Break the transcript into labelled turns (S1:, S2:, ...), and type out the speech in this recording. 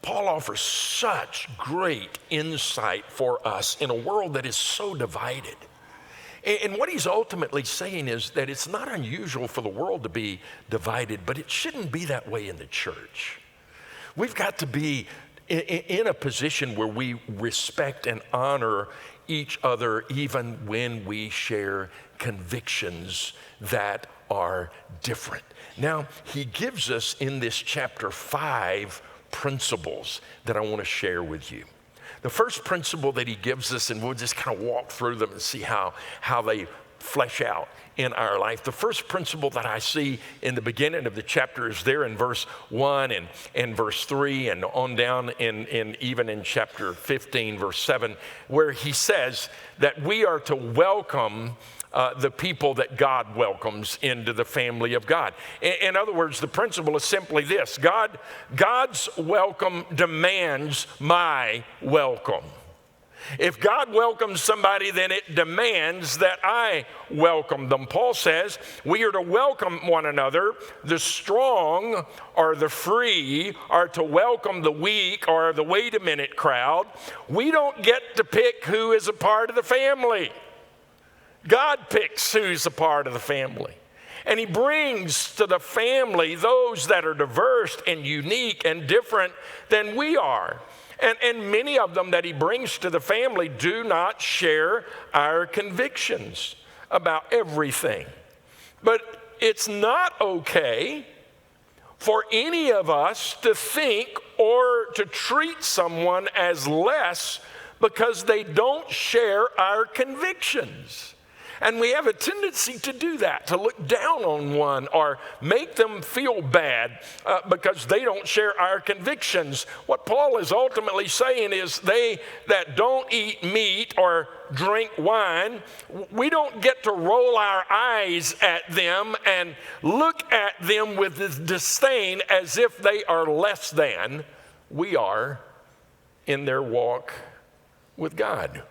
S1: Paul offers such great insight for us in a world that is so divided. And what he's ultimately saying is that it's not unusual for the world to be divided, but it shouldn't be that way in the church. We've got to be in a position where we respect and honor each other even when we share convictions that are different. Now, he gives us in this chapter 5 principles that I want to share with you. The first principle that he gives us, and we'll just kind of walk through them and see how they flesh out in our life. The first principle that I see in the beginning of the chapter is there in verse 1 and verse 3 and on down in even in chapter 15, verse 7, where he says that we are to welcome the people that God welcomes into the family of God. In other words, the principle is simply this: God's welcome demands my welcome. If God welcomes somebody, then it demands that I welcome them. Paul says we are to welcome one another. The strong or the free are to welcome the weak or the wait a minute crowd. We don't get to pick who is a part of the family. God picks who's a part of the family. And he brings to the family those that are diverse and unique and different than we are. And many of them that he brings to the family do not share our convictions about everything. But it's not okay for any of us to think or to treat someone as less because they don't share our convictions. And we have a tendency to do that, to look down on one or make them feel bad because they don't share our convictions. What Paul is ultimately saying is they that don't eat meat or drink wine, we don't get to roll our eyes at them and look at them with disdain as if they are less than we are in their walk with God.